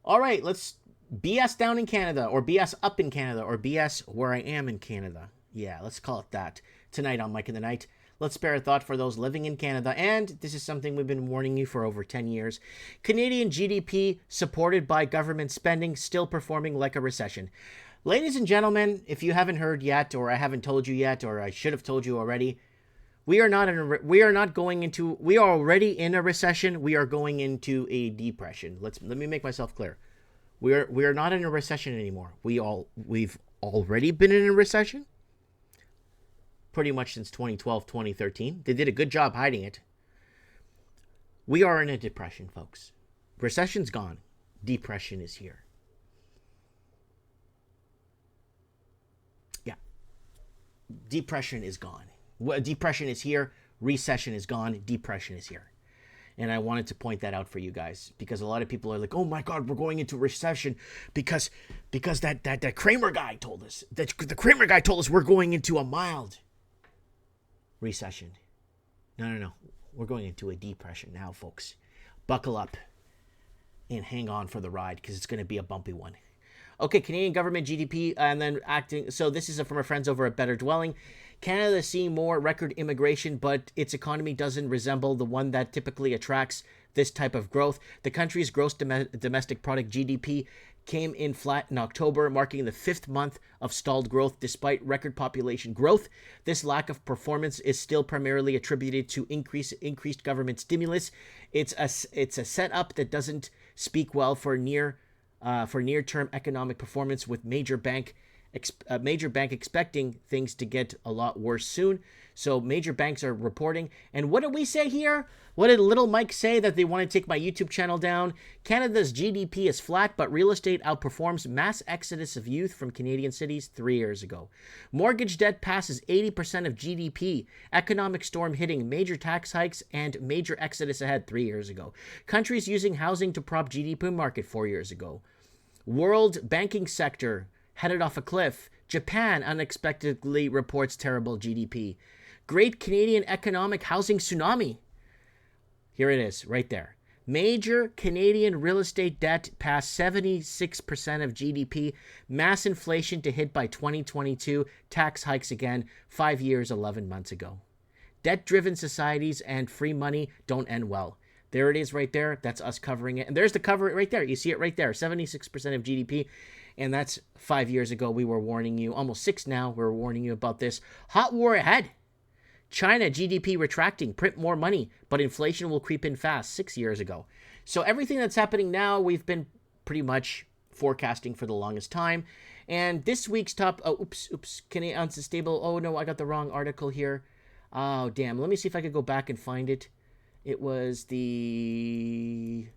All right, let's BS down in Canada, or BS up in Canada, or BS where I am in Canada. Yeah, let's call it that. Tonight on Mike in the Night, let's spare a thought for those living in Canada. And this is something we've been warning you for over 10 years. Canadian GDP, supported by government spending, still performing like a recession. Ladies and gentlemen, if you haven't heard yet, or I haven't told you yet, or I should have told you already, we are already in a recession. We are going into a depression. Let me make myself clear. We are not in a recession anymore. We've already been in a recession pretty much since 2012, 2013. They did a good job hiding it. We are in a depression, folks. Recession's gone. Depression is here. Yeah. Depression is gone. Depression is here. Recession is gone. Depression is here. And I wanted to point that out for you guys, because a lot of people are like, "Oh my God, we're going into recession because that Kramer guy told us. The Kramer guy told us we're going into a mild recession." No. We're going into a depression now, folks. Buckle up and hang on for the ride, because it's going to be a bumpy one. Okay, Canadian government GDP, and then acting. So this is from our friends over at Better Dwelling. Canada is seeing more record immigration, but its economy doesn't resemble the one that typically attracts this type of growth. The country's gross domestic product GDP came in flat in October, marking the 5th month of stalled growth despite record population growth. This lack of performance is still primarily attributed to increased government stimulus. It's a setup that doesn't speak well for near-term economic performance, with major bank expecting things to get a lot worse soon. So major banks are reporting. And what did we say here? What did little Mike say? That they want to take my YouTube channel down? Canada's GDP is flat, but real estate outperforms mass exodus of youth from Canadian cities 3 years ago. Mortgage debt passes 80% of GDP. Economic storm hitting, major tax hikes, and major exodus ahead 3 years ago. Countries using housing to prop GDP market 4 years ago. World banking sector headed off a cliff. Japan unexpectedly reports terrible GDP. Great Canadian economic housing tsunami. Here it is, right there. Major Canadian real estate debt passed 76% of GDP. Mass inflation to hit by 2022. Tax hikes again. 5 years, 11 months ago. Debt-driven societies and free money don't end well. There it is right there. That's us covering it. And there's the cover right there. You see it right there. 76% of GDP. And that's 5 years ago. We were warning you. Almost 6 now. We were warning you about this. Hot war ahead. China GDP retracting. Print more money. But inflation will creep in fast. 6 years ago. So everything that's happening now, we've been pretty much forecasting for the longest time. And this week's top... Oh, oops. Canadian unstable. Oh, no. I got the wrong article here. Oh, damn. Let me see if I could go back and find it. It was the...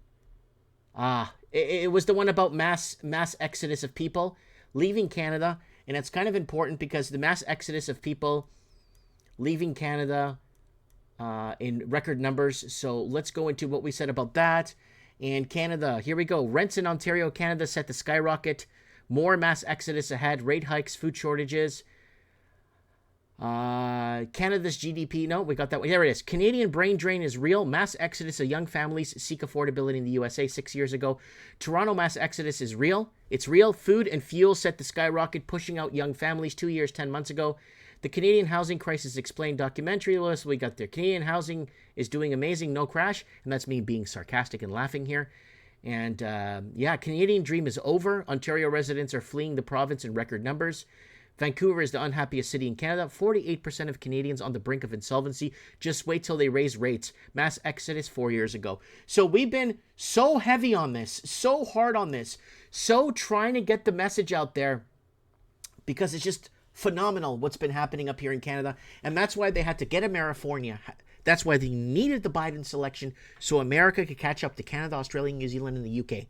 It was the one about mass exodus of people leaving Canada. And it's kind of important because the mass exodus of people leaving Canada in record numbers. So let's go into what we said about that. And Canada, here we go. Rents in Ontario, Canada set to skyrocket. More mass exodus ahead. Rate hikes, food shortages. Canada's GDP. No, we got that one. There it is. Canadian brain drain is real. Mass exodus of young families seek affordability in the USA 6 years ago. Toronto mass exodus is real. It's real. Food and fuel set to skyrocket, pushing out young families 2 years, 10 months ago. The Canadian Housing Crisis Explained documentary list we got there. Canadian housing is doing amazing, no crash. And that's me being sarcastic and laughing here. And Canadian dream is over. Ontario residents are fleeing the province in record numbers. Vancouver is the unhappiest city in Canada. 48% of Canadians on the brink of insolvency. Just wait till they raise rates. Mass exodus 4 years ago. So we've been so heavy on this, so hard on this, so trying to get the message out there, because it's just phenomenal what's been happening up here in Canada. And that's why they had to get Amerifornia. That's why they needed the Biden selection, so America could catch up to Canada, Australia, New Zealand, and the UK.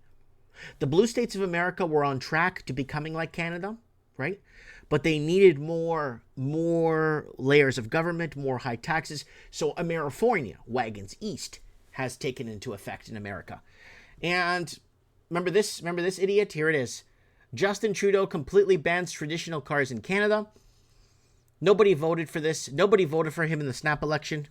The blue states of America were on track to becoming like Canada, right? But they needed more layers of government, more high taxes. So Amerifornia, wagons east, has taken into effect in America. And remember this idiot? Here it is. Justin Trudeau completely bans traditional cars in Canada. Nobody voted for this. Nobody voted for him in the snap election.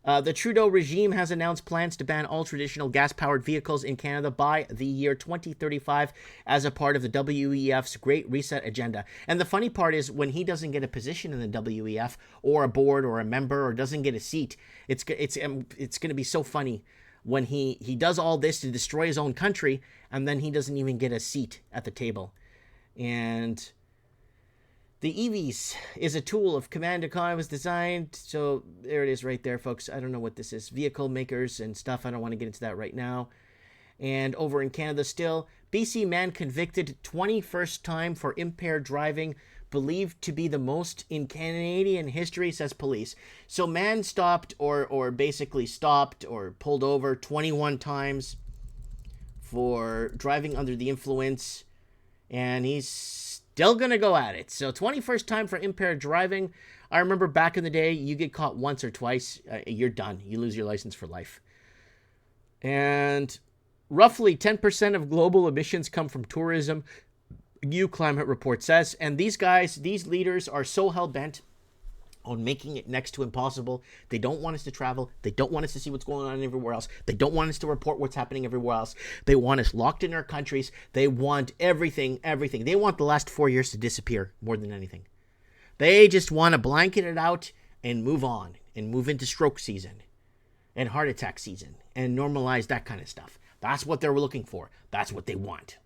The Trudeau regime has announced plans to ban all traditional gas-powered vehicles in Canada by the year 2035 as a part of the WEF's Great Reset agenda. And the funny part is when he doesn't get a position in the WEF or a board or a member or doesn't get a seat, it's going to be so funny when he does all this to destroy his own country and then he doesn't even get a seat at the table. And the EVs is a tool of command economy, was designed. So there it is right there, folks. I don't know what this is. Vehicle makers and stuff. I don't want to get into that right now. And over in Canada still, BC man convicted 21st time for impaired driving, believed to be the most in Canadian history, says police. So man stopped or basically stopped or pulled over 21 times for driving under the influence. And he's still gonna go at it. So 21st time for impaired driving. I remember back in the day, you get caught once or twice, you're done. You lose your license for life. And roughly 10% of global emissions come from tourism, new climate report says. And these guys, these leaders are so hell-bent on making it next to impossible. They don't want us to travel. They don't want us to see what's going on everywhere else. They don't want us to report what's happening everywhere else. They want us locked in our countries. They want everything. They want the last 4 years to disappear more than anything. They just want to blanket it out and move on and move into stroke season and heart attack season and normalize that kind of stuff. That's what they're looking for. That's what they want.